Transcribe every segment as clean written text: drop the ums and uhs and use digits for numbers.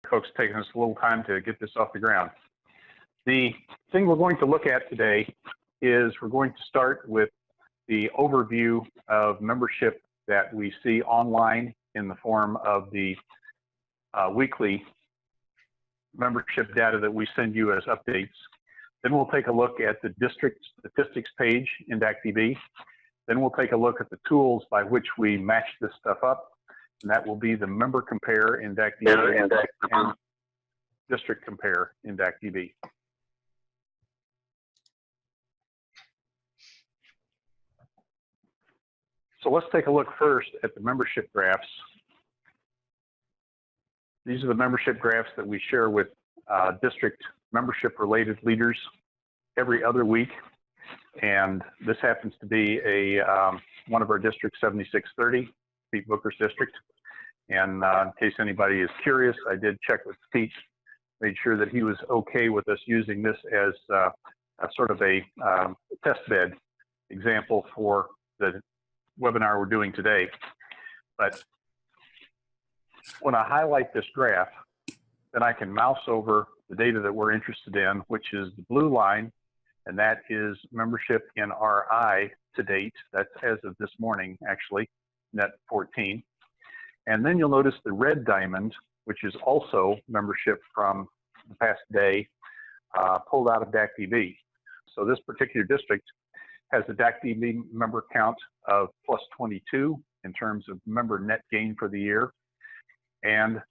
folks taking us a little time to get this off the ground. The thing we're going to look at today is we're going to start with the overview of membership that we see online in the form of the weekly membership data that we send you as updates. Then we'll take a look at the district statistics page in DACdb. Then we'll take a look at the tools by which we match this stuff up, and that will be the member compare in DACdb and district compare in DACdb. So let's take a look first at the membership graphs. These are the membership graphs that we share with district membership related leaders every other week. And this happens to be one of our districts, 7630, Pete Booker's district. And in case anybody is curious, I did check with Pete, made sure that he was okay with us using this as a sort of a test bed example for the webinar we're doing today. But when I highlight this graph, then I can mouse over the data that we're interested in, which is the blue line, and that is membership in RI to date. That's as of this morning, actually, net 14. And then you'll notice the red diamond, which is also membership from the past day, pulled out of DACdb. So this particular district has a DACdb member count of plus 22 in terms of member net gain for the year, and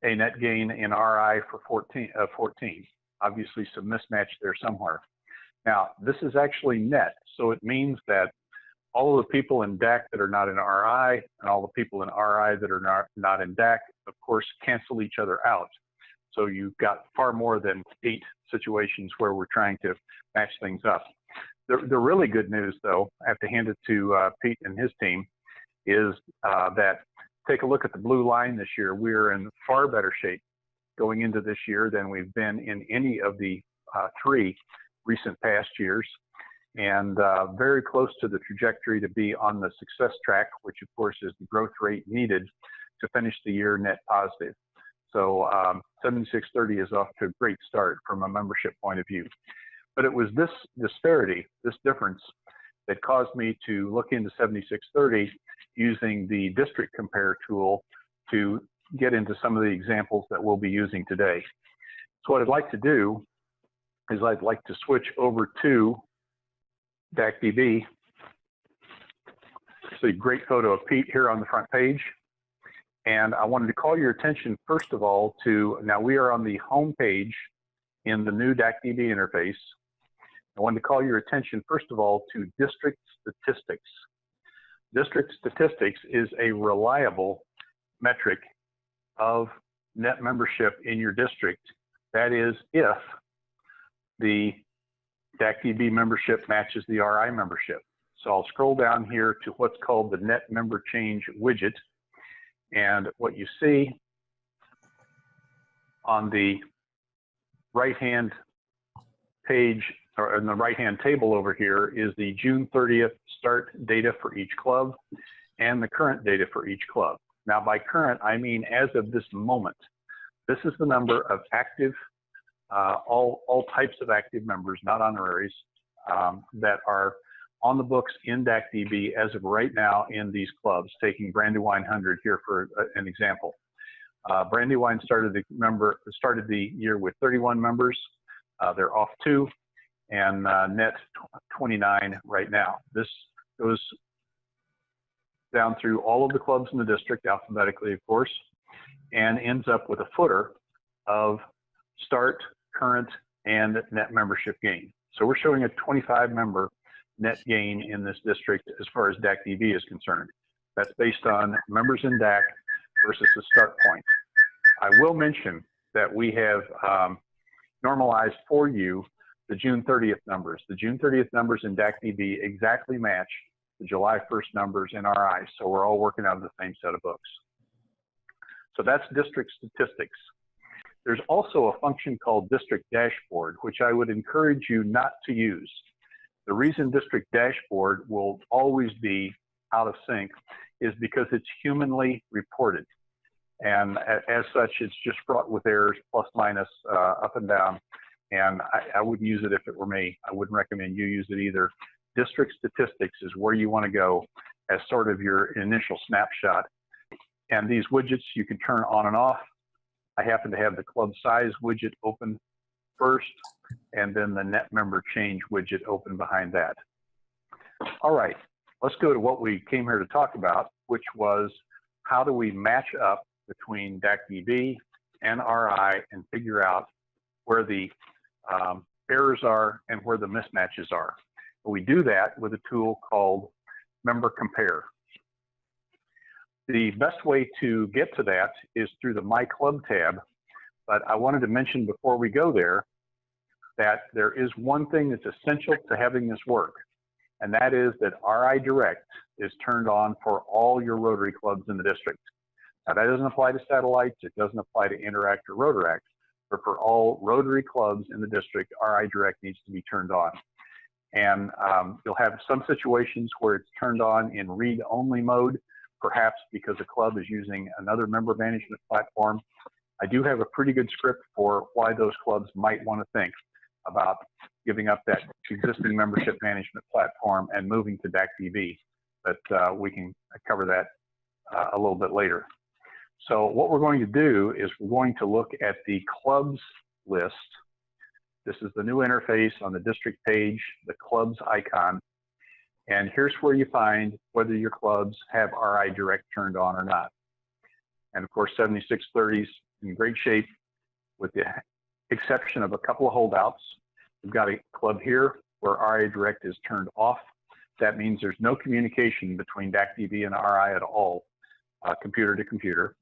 a net gain in RI for 14. Obviously some mismatch there somewhere. Now, this is actually net, so it means that all of the people in DAC that are not in RI and all the people in RI that are not in DAC, of course, cancel each other out. So you've got far more than 8 situations where we're trying to match things up. The really good news, though, I have to hand it to Pete and his team, is that take a look at the blue line this year. We're in far better shape going into this year than we've been in any of the 3 recent past years, and very close to the trajectory to be on the success track, which of course is the growth rate needed to finish the year net positive. So 7630 is off to a great start from a membership point of view. But it was this disparity, this difference, that caused me to look into 7630 using the district compare tool to get into some of the examples that we'll be using today. So what I'd like to do is I'd like to switch over to DACdb. So a great photo of Pete here on the front page. And I wanted to call your attention, first of all, to, now we are on the home page in the new DACdb interface. I wanted to call your attention, first of all, to district statistics. District statistics is a reliable metric of net membership in your district. That is, if the DACdb membership matches the RI membership. So I'll scroll down here to what's called the net member change widget. And what you see on the right-hand page, or in the right-hand table over here, is the June 30th start data for each club and the current data for each club. Now, by current, I mean as of this moment. This is the number of active, all types of active members, not honoraries, that are on the books in DACdb as of right now in these clubs, taking Brandywine 100 here for an example. Brandywine started the year with 31 members. They're off 2. And net 29 right now. This goes down through all of the clubs in the district, alphabetically, of course, and ends up with a footer of start, current, and net membership gain. So we're showing a 25 member net gain in this district as far as DACdb is concerned. That's based on members in DAC versus the start point. I will mention that we have normalized for you the June 30th numbers. The June 30th numbers in DACdb exactly match the July 1st numbers in RI, so we're all working out of the same set of books. So that's district statistics. There's also a function called district dashboard, which I would encourage you not to use. The reason district dashboard will always be out of sync is because it's humanly reported. And as such, it's just fraught with errors, plus, minus, up and down. And I wouldn't use it if it were me. I wouldn't recommend you use it either. District statistics is where you want to go as sort of your initial snapshot. And these widgets you can turn on and off. I happen to have the club size widget open first, and then the net member change widget open behind that. All right, let's go to what we came here to talk about, which was how do we match up between DACdb and RI and figure out where the errors are and where the mismatches are. We do that with a tool called Member Compare. The best way to get to that is through the My Club tab, but I wanted to mention before we go there that there is one thing that's essential to having this work, and that is that RI Direct is turned on for all your Rotary clubs in the district. Now that doesn't apply to satellites, it doesn't apply to Interact or Rotaract, but for all Rotary clubs in the district, RI Direct needs to be turned on. And you'll have some situations where it's turned on in read-only mode, perhaps because a club is using another member management platform. I do have a pretty good script for why those clubs might want to think about giving up that existing membership management platform and moving to DACdb, but we can cover that a little bit later. So what we're going to do is we're going to look at the clubs list. This is the new interface on the district page, the clubs icon. And here's where you find whether your clubs have RI Direct turned on or not. And of course, 7630's in great shape with the exception of a couple of holdouts. We've got a club here where RI Direct is turned off. That means there's no communication between DACdb and RI at all, computer to computer.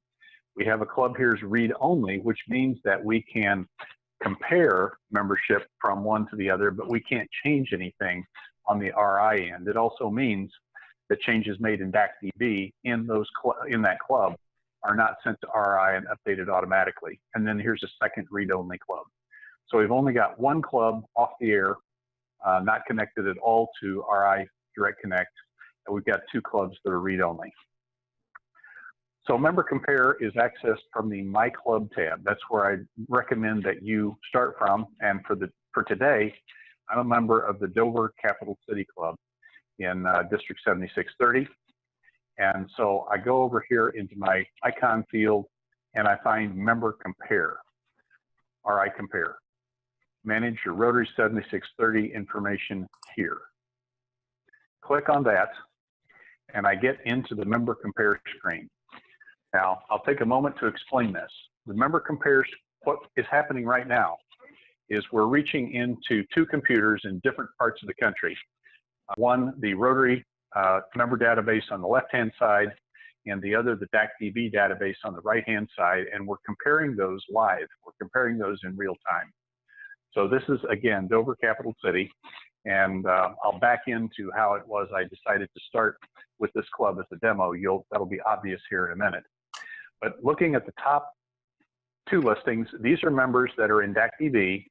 We have a club here's read only, which means that we can compare membership from one to the other, but we can't change anything on the RI end. It also means that changes made in DACdb in that club are not sent to RI and updated automatically. And then here's a second read-only club. So we've only got one club off the air, not connected at all to RI Direct Connect, and we've got two clubs that are read-only. So Member Compare is accessed from the My Club tab. That's where I recommend that you start from. And for today, I'm a member of the Dover Capital City Club in District 7630. And so I go over here into my icon field and I find Member Compare, RI Compare. Manage your Rotary 7630 information here. Click on that and I get into the Member Compare screen. Now, I'll take a moment to explain this. The Member Compares, what is happening right now is we're reaching into two computers in different parts of the country. One, the Rotary member database on the left-hand side, and the other, the DACdb database on the right-hand side, and we're comparing those live. We're comparing those in real time. So this is, again, Dover Capital City, and I'll back into how it was I decided to start with this club as a demo. That'll be obvious here in a minute. But looking at the top two listings, these are members that are in DACdb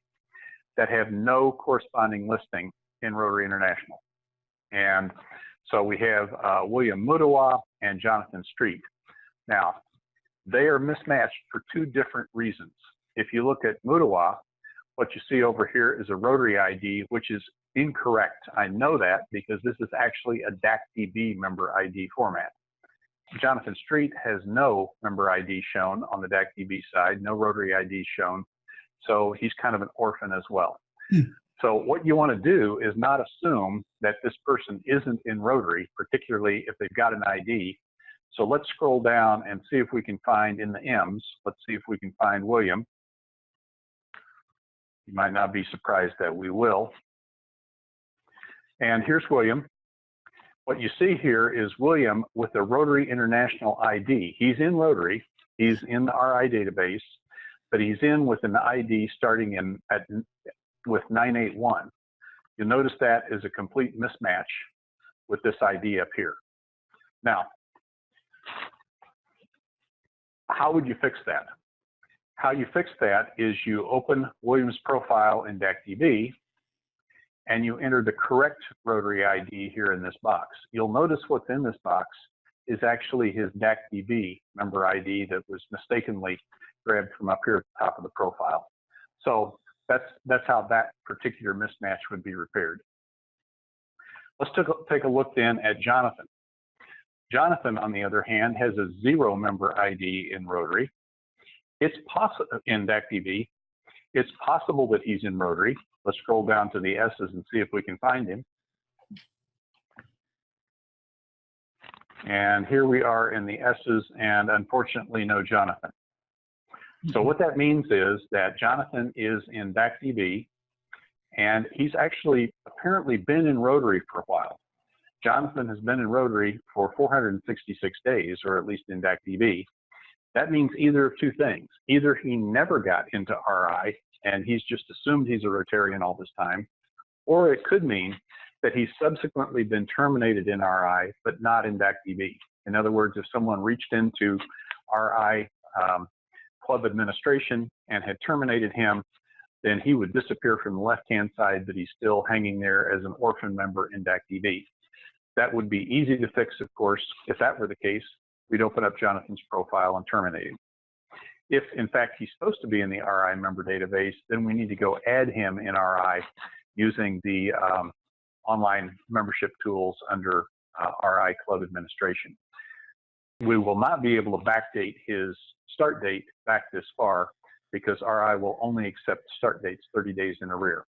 that have no corresponding listing in Rotary International. And so we have William Mudawa and Jonathan Street. Now, they are mismatched for two different reasons. If you look at Mudawa, what you see over here is a Rotary ID, which is incorrect. I know that because this is actually a DACdb member ID format. Jonathan Street has no member ID shown on the DACdb side, no Rotary ID shown. So he's kind of an orphan as well. So what you want to do is not assume that this person isn't in Rotary, particularly if they've got an ID. So let's scroll down and see if we can find in the M's. Let's see if we can find William. You might not be surprised that we will. And here's William. What you see here is William with a Rotary International ID. He's in Rotary, he's in the RI database, but he's in with an ID starting with 981. You'll notice that is a complete mismatch with this ID up here. Now, how would you fix that? How you fix that is you open William's profile in DACdb and you enter the correct Rotary ID here in this box. You'll notice what's in this box is actually his DACdb member ID that was mistakenly grabbed from up here at the top of the profile. So that's how that particular mismatch would be repaired. Let's take a look then at Jonathan. Jonathan, on the other hand, has a 0 member ID in Rotary. It's possible in DACdb. It's possible that he's in Rotary. Let's scroll down to the S's and see if we can find him. And here we are in the S's, and unfortunately, no Jonathan. So what that means is that Jonathan is in DACdb, and he's actually apparently been in Rotary for a while. Jonathan has been in Rotary for 466 days, or at least in DACdb. That means either of two things. Either he never got into RI, and he's just assumed he's a Rotarian all this time, or it could mean that he's subsequently been terminated in RI, but not in DACdb. In other words, if someone reached into RI club administration and had terminated him, then he would disappear from the left-hand side, but he's still hanging there as an orphan member in DACdb. That would be easy to fix, of course. If that were the case, we'd open up Jonathan's profile and terminate him. If, in fact, he's supposed to be in the RI member database, then we need to go add him in RI using the online membership tools under RI Club Administration. We will not be able to backdate his start date back this far because RI will only accept start dates 30 days in arrear.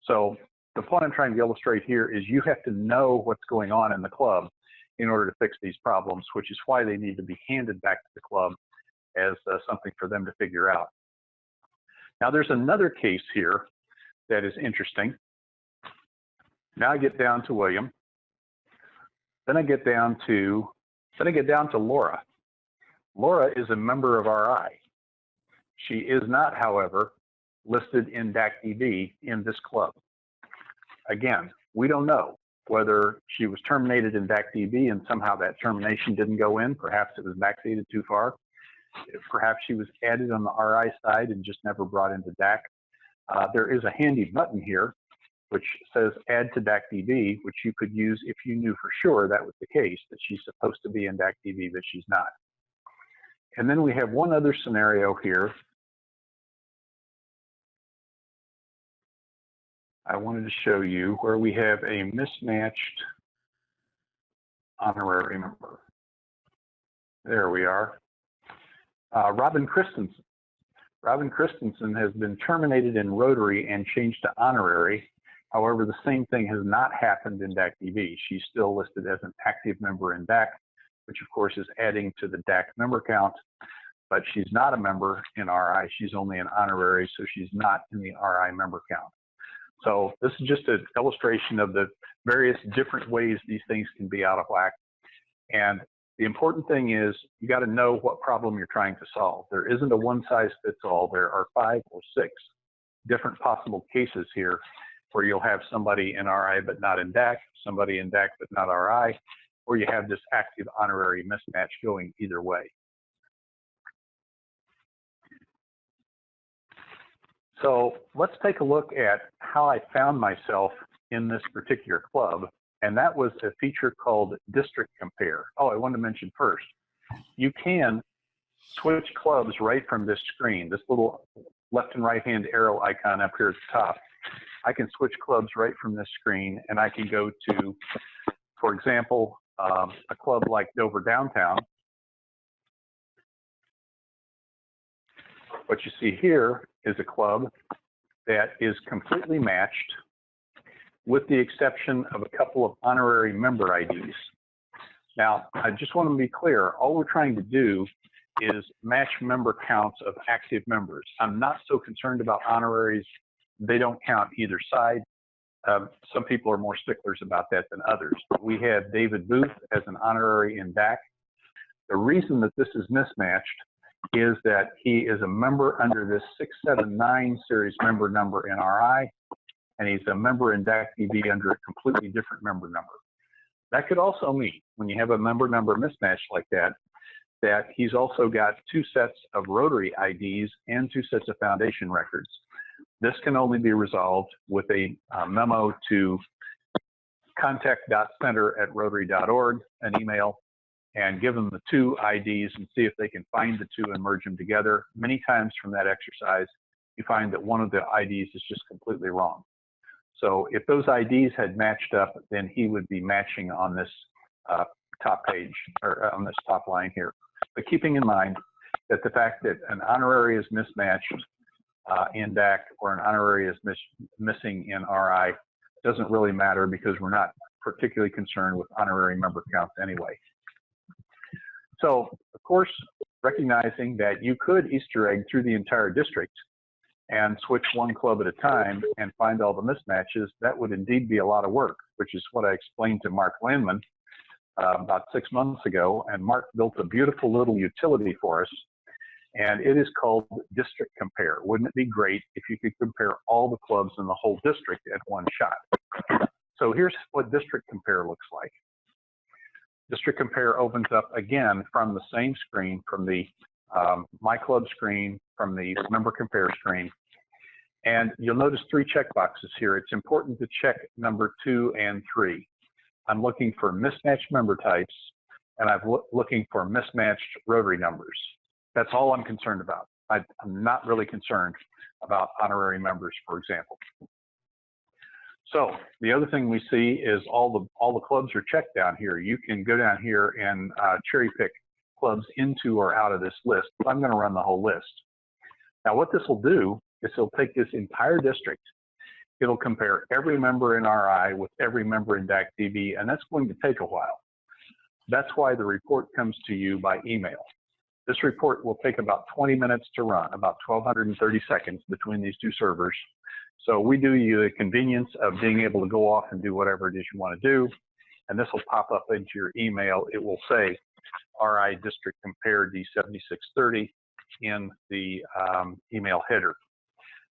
So the point I'm trying to illustrate here is you have to know what's going on in the club in order to fix these problems, which is why they need to be handed back to the club as something for them to figure out. Now there's another case here that is interesting. Now I get down to William. Then I get down to Laura. Laura is a member of RI. She is not, however, listed in DACdb in this club. Again, we don't know whether she was terminated in DACdb and somehow that termination didn't go in. Perhaps it was backdated too far. Perhaps she was added on the RI side and just never brought into DAC. There is a handy button here which says add to DACdb, which you could use if you knew for sure that was the case, that she's supposed to be in DACdb, but she's not. And then we have one other scenario here. I wanted to show you where we have a mismatched honorary member. There we are. Robin Christensen. Robin Christensen has been terminated in Rotary and changed to honorary. However, the same thing has not happened in DACdb. She's still listed as an active member in DAC, which of course is adding to the DAC member count, but she's not a member in RI. She's only an honorary, so she's not in the RI member count. So this is just an illustration of the various different ways these things can be out of whack. And the important thing is you got to know what problem you're trying to solve. There isn't a one-size-fits-all. There are 5 or 6 different possible cases here where you'll have somebody in RI but not in DAC, somebody in DAC but not RI, or you have this active honorary mismatch going either way. So let's take a look at how I found myself in this particular club, and that was a feature called District Compare. Oh, I wanted to mention first, you can switch clubs right from this screen, this little left and right hand arrow icon up here at the top. I can switch clubs right from this screen, and I can go to, for example, a club like Dover Downtown. What you see here is a club that is completely matched with the exception of a couple of honorary member IDs. Now, I just want to be clear, all we're trying to do is match member counts of active members. I'm not so concerned about honoraries. They don't count either side. Some people are more sticklers about that than others. We have David Booth as an honorary in DAC. The reason that this is mismatched is that he is a member under this 679 series member number in RI, and he's a member in DACdb under a completely different member number. That could also mean, when you have a member number mismatch like that, that he's also got 2 sets of Rotary IDs and 2 sets of foundation records. This can only be resolved with a memo to contact.center@rotary.org, an email, and give them the two IDs and see if they can find the two and merge them together. Many times from that exercise, you find that one of the IDs is just completely wrong. So if those IDs had matched up, then he would be matching on this top page, or on this top line here. But keeping in mind that the fact that an honorary is mismatched in DAC or an honorary is missing in RI doesn't really matter, because we're not particularly concerned with honorary member counts anyway. So, of course, recognizing that you could Easter egg through the entire district and switch one club at a time and find all the mismatches, that would indeed be a lot of work, which is what I explained to Mark Landman about 6 months ago. And Mark built a beautiful little utility for us, and it is called District Compare. Wouldn't it be great if you could compare all the clubs in the whole district at one shot? So here's what District Compare looks like. District Compare opens up again from the same screen, from the My Club screen, from the Member Compare screen. And you'll notice 3 checkboxes here. It's important to check number 2 and 3. I'm looking for mismatched member types, and I'm looking for mismatched Rotary numbers. That's all I'm concerned about. I'm not really concerned about honorary members, for example. So the other thing we see is all the clubs are checked down here. You can go down here and cherry pick clubs into or out of this list. I'm going to run the whole list. Now what this will do is it'll take this entire district. It'll compare every member in RI with every member in DACdb, and that's going to take a while. That's why the report comes to you by email. This report will take about 20 minutes to run, about 1,230 seconds between these two servers. So we do you the convenience of being able to go off and do whatever it is you want to do, and this will pop up into your email. It will say RI District Compare D7630 in the email header.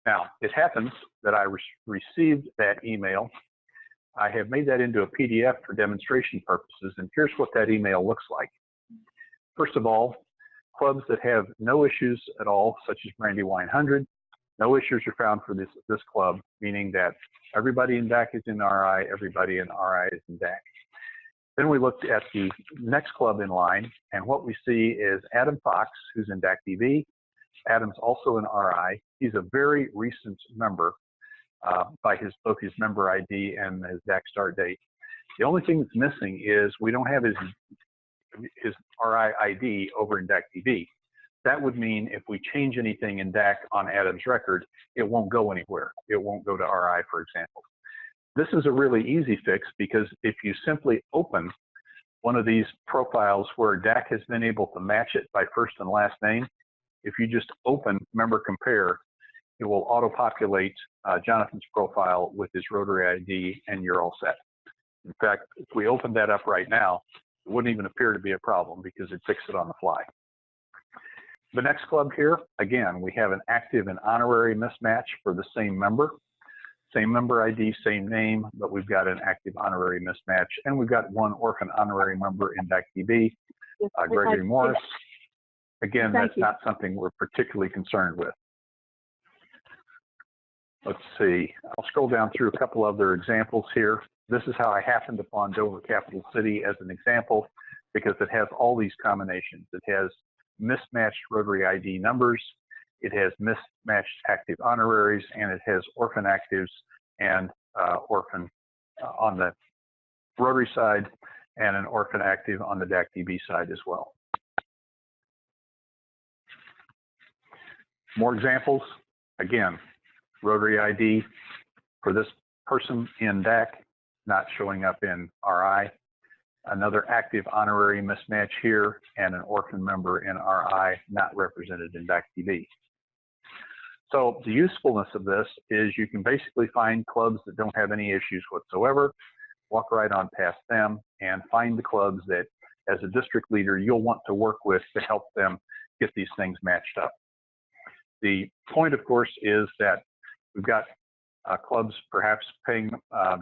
Now, it happens that I received that email. I have made that into a PDF for demonstration purposes, and here's what that email looks like. First of all, clubs that have no issues at all, such as Brandywine 100, no issues are found for this club, meaning that everybody in DAC is in RI, everybody in RI is in DAC. Then we looked at the next club in line, and what we see is Adam Fox, who's in DACdb. Adam's also in RI. He's a very recent member by both his member ID and his DAC start date. The only thing that's missing is we don't have his RI ID over in DACdb. That would mean if we change anything in DAC on Adam's record, it won't go anywhere. It won't go to RI, for example. This is a really easy fix, because if you simply open one of these profiles where DAC has been able to match it by first and last name, if you just open Member Compare, it will auto-populate Jonathan's profile with his Rotary ID, and you're all set. In fact, if we open that up right now, it wouldn't even appear to be a problem, because it fixed it on the fly. The next club here, again, we have an active and honorary mismatch for the same member ID, same name, but we've got an active honorary mismatch, and we've got one orphan honorary member in DACdb, Gregory Morris. Again, that's not something we're particularly concerned with. Let's see, I'll scroll down through a couple other examples here. This is how I happened upon Dover Capital City as an example, because it has all these combinations. It has mismatched Rotary ID numbers, it has mismatched active honoraries, and it has orphan actives and orphan on the Rotary side, and an orphan active on the DACdb side as well. More examples. Again, Rotary ID for this person in DAC, not showing up in RI. Another active honorary mismatch here, and an orphan member in RI, not represented in DACdb. So the usefulness of this is you can basically find clubs that don't have any issues whatsoever, walk right on past them, and find the clubs that, as a district leader, you'll want to work with to help them get these things matched up. The point, of course, is that we've got clubs perhaps paying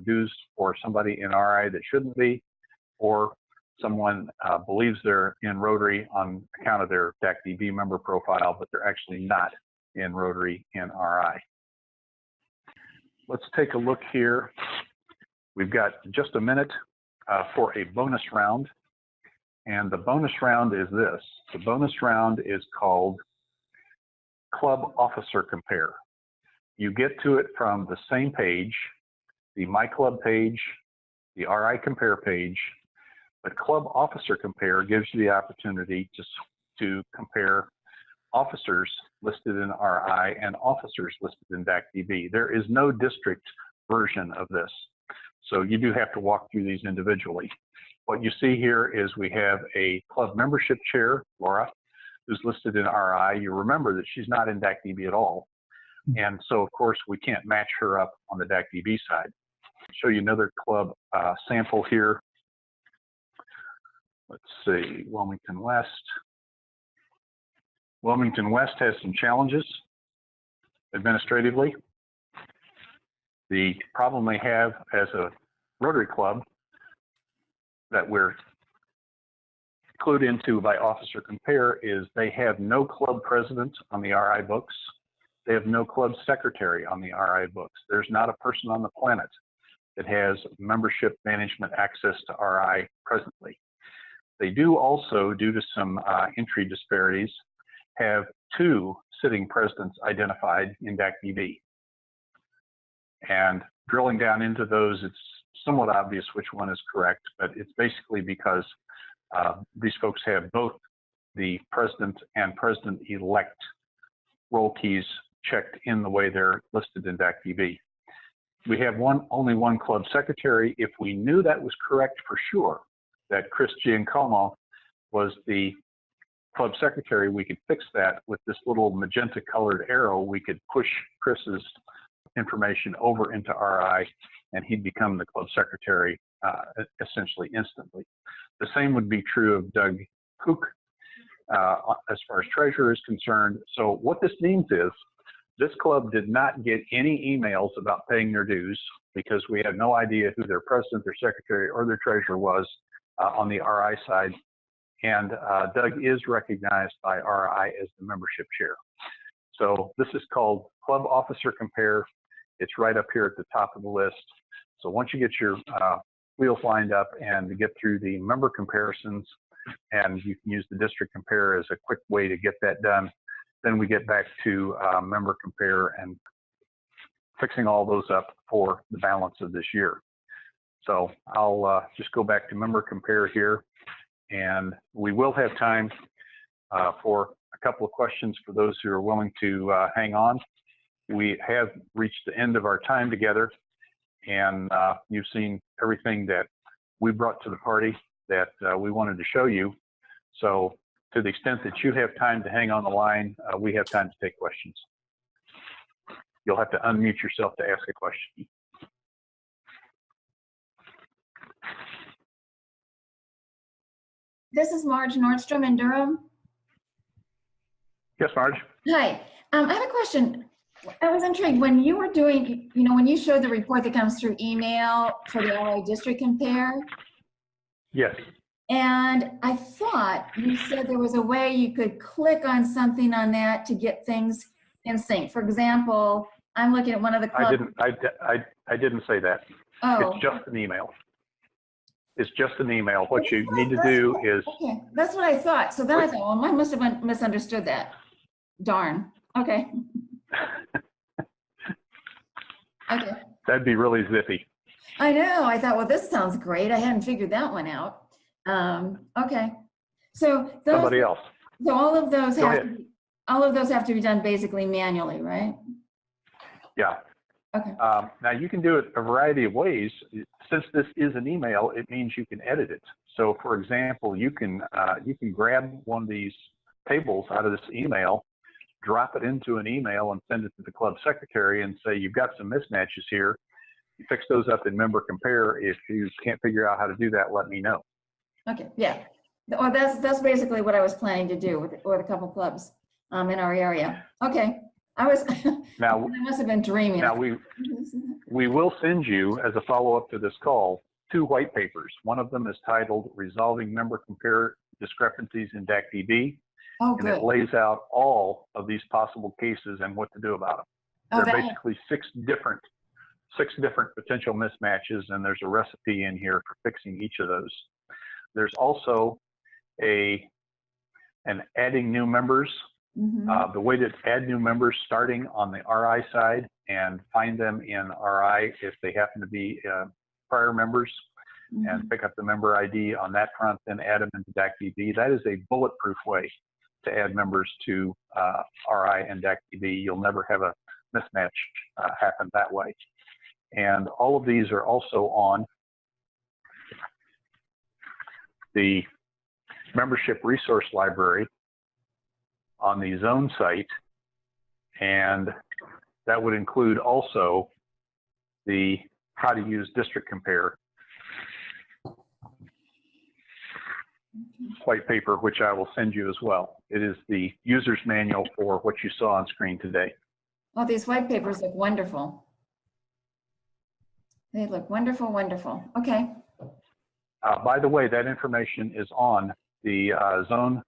dues for somebody in RI that shouldn't be, or someone believes they're in Rotary on account of their DACdb member profile, but they're actually not in Rotary in RI. Let's take a look here. We've got just a minute for a bonus round. And the bonus round is this. The bonus round is called Club Officer Compare. You get to it from the same page, the My Club page, the RI Compare page, but Club Officer Compare gives you the opportunity to compare officers listed in RI and officers listed in DACdb. There is no district version of this, so you do have to walk through these individually. What you see here is we have a club membership chair, Laura, who's listed in RI. You remember that she's not in DACdb at all, and so of course we can't match her up on the DACdb side. I'll show you another club sample here. Let's see, Wilmington West. Wilmington West has some challenges administratively. The problem they have as a Rotary Club that we're clued into by Officer Compare is they have no club president on the RI books. They have no club secretary on the RI books. There's not a person on the planet that has membership management access to RI presently. They do also, due to some entry disparities, have 2 sitting presidents identified in DACdb. And drilling down into those, it's somewhat obvious which one is correct, but it's basically because these folks have both the president and president-elect role keys checked in the way they're listed in DACdb. We have only one club secretary. If we knew that was correct for sure, that Chris Giancomo was the club secretary, we could fix that with this little magenta colored arrow. We could push Chris's information over into RI and he'd become the club secretary essentially instantly. The same would be true of Doug Koch as far as treasurer is concerned. So what this means is this club did not get any emails about paying their dues because we had no idea who their president, their secretary, or their treasurer was on the RI side. And Doug is recognized by RI as the membership chair. So this is called Club Officer Compare. It's right up here at the top of the list. So once you get your wheels lined up and get through the member comparisons, and you can use the district compare as a quick way to get that done, then we get back to member compare and fixing all those up for the balance of this year. So I'll just go back to member compare here, and we will have time for a couple of questions for those who are willing to hang on. We have reached the end of our time together, and you've seen everything that we brought to the party that we wanted to show you. So to the extent that you have time to hang on the line, we have time to take questions. You'll have to unmute yourself to ask a question. This is Marge Nordstrom in Durham. Yes, Marge. Hi, I have a question. I was intrigued when you were doing, when you showed the report that comes through email for the RI District Compare. Yes. And I thought you said there was a way you could click on something on that to get things in sync. For example, I'm looking at one of the clubs. I didn't say that. Oh. It's just an email. It's just an email. What you need to do is. Okay, that's what I thought. So then I thought, well, I must have misunderstood that. Darn. Okay. Okay. That'd be really zippy. I know. I thought, well, this sounds great. I hadn't figured that one out. Okay. So those, somebody else. So all of those have to be done basically manually, right? Yeah. Okay. Now you can do it a variety of ways. Since this is an email, it means you can edit it. So for example, you can grab one of these tables out of this email, drop it into an email and send it to the club secretary and say, you've got some mismatches here. You fix those up in member compare. If you can't figure out how to do that, let me know. Okay. Yeah. Well, that's basically what I was planning to do with a couple clubs in our area. Okay. I must have been dreaming. Now we will send you, as a follow-up to this call, 2 white papers. One of them is titled Resolving Member Compare Discrepancies in DACdb. Oh, and it lays out all of these possible cases and what to do about them. There are basically 6 different potential mismatches, and there's a recipe in here for fixing each of those. There's also an adding new members. The way to add new members starting on the RI side and find them in RI if they happen to be prior members and pick up the member ID on that front, then add them into DACdb. That is a bulletproof way to add members to RI and DACdb. You'll never have a mismatch happen that way. And all of these are also on the membership resource library on the zone site, and that would include also the how to use district compare white paper, which I will send you as well. It is the user's manual for what you saw on screen today. Oh, these white papers look wonderful. They look wonderful, wonderful. Okay. By the way, that information is on the zone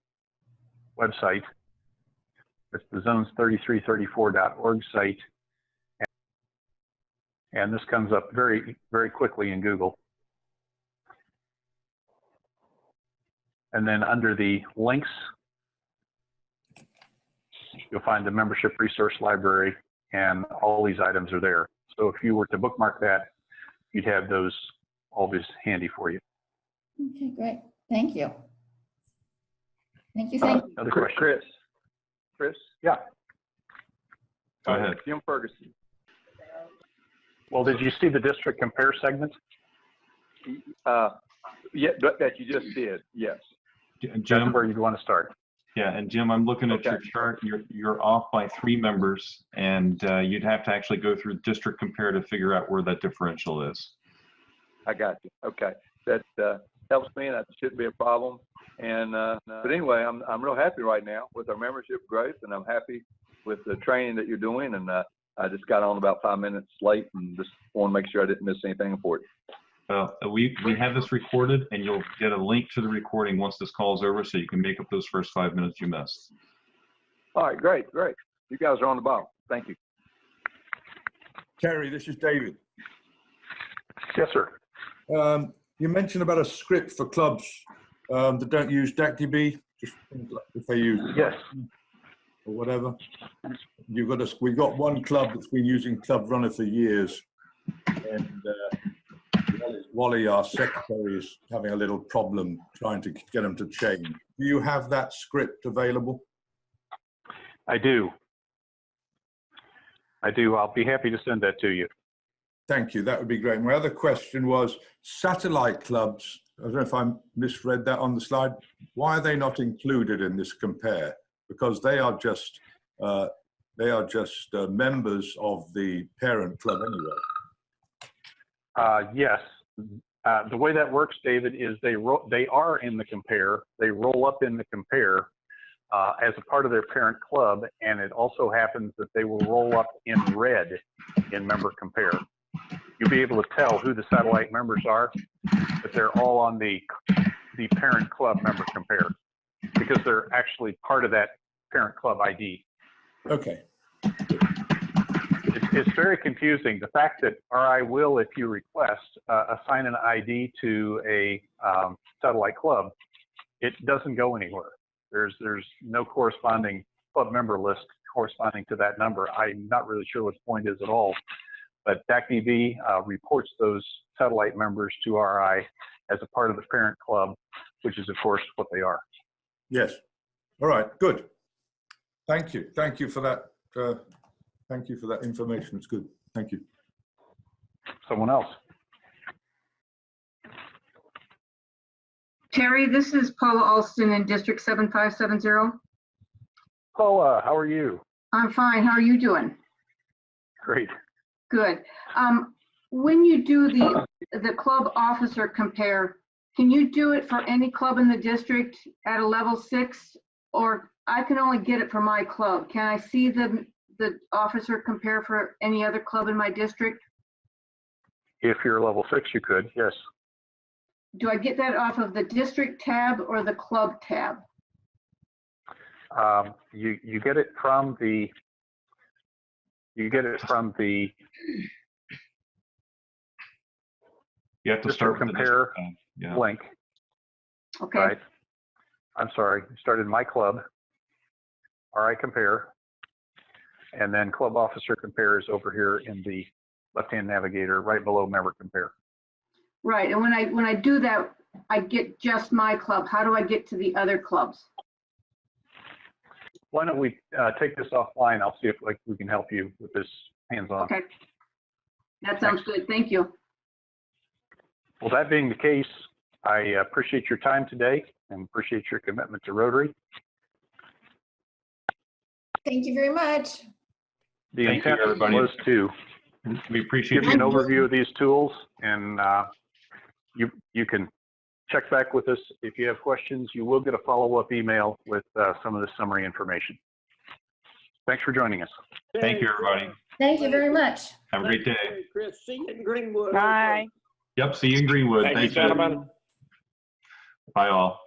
website. It's the zones3334.org site. And this comes up very, very quickly in Google. And then under the links, you'll find the membership resource library, and all these items are there. So if you were to bookmark that, you'd have those always handy for you. Okay, great. Thank you. Thank you. Thank you. Another question? Chris? Yeah. Go ahead. Jim Ferguson. Well, did you see the district compare segment? Yeah, that you just did, yes. Jim, Jim, where you'd want to start. yeah, and Jim, I'm looking at your chart. You're off by 3 members, and you'd have to actually go through district compare to figure out where that differential is. I got you. Okay, that helps me. That shouldn't be a problem. And but anyway, I'm real happy right now with our membership growth, and I'm happy with the training that you're doing. And I just got on about 5 minutes late, and just want to make sure I didn't miss anything important. Well, we have this recorded, and you'll get a link to the recording once this call is over, so you can make up those first 5 minutes you missed. All right, great. You guys are on the ball. Thank you. Terry, this is David. Yes, sir. You mentioned about a script for clubs that don't use DACdb, just if they use Yes. or whatever. We've got one club that's been using Club Runner for years, and Wally, our secretary, is having a little problem trying to get them to change. Do you have that script available? I do. I'll be happy to send that to you. Thank you. That would be great. My other question was satellite clubs. I don't know if I misread that on the slide. Why are they not included in this compare? Because they are just members of the parent club anyway. Yes. The way that works, David, is they are in the compare. They roll up in the compare as a part of their parent club, and it also happens that they will roll up in red in member compare. You'll be able to tell who the satellite members are, but they're all on the parent club member compare because they're actually part of that parent club ID. Okay. It's very confusing. The fact that RI will, if you request, assign an ID to a satellite club, it doesn't go anywhere. There's no corresponding club member list corresponding to that number. I'm not really sure what the point is at all, but DACdb reports those satellite members to RI as a part of the parent club, which is, of course, what they are. Yes. All right. Good. Thank you. Thank you for that. Thank you for that information. It's good. Thank you. Someone else. Terry, this is Paula Alston in District 7570. Paula, how are you? I'm fine. How are you doing? Great. Good. When you do the club officer compare, can you do it for any club in the district at a level 6, or I can only get it for my club? Can I see the officer compare for any other club in my district? If you're level 6, you could, yes. Do I get that off of the district tab or the club tab? You get it from the you You have to just start with compare the link. Okay. Right. I'm sorry, started My Club, RI Compare, and then Club Officer Compare is over here in the left-hand navigator, right below Member Compare. Right, and when I do that, I get just my club. How do I get to the other clubs? Why don't we take this offline? I'll see if we can help you with this hands-on. Okay. That sounds good. Thank you. Well, that being the case, I appreciate your time today and appreciate your commitment to Rotary. Thank you very much. The Thank you, intent everybody. was to We appreciate give you an you. overview of these tools, and you can check back with us if you have questions. You will get a follow-up email with some of the summary information. Thanks for joining us. Thank you, everybody. Thank you very much. Have a great day. Chris, see you in Greenwood. Bye. Yep, see you in Greenwood. Thank you, Thanks, Ed. gentlemen. Bye all.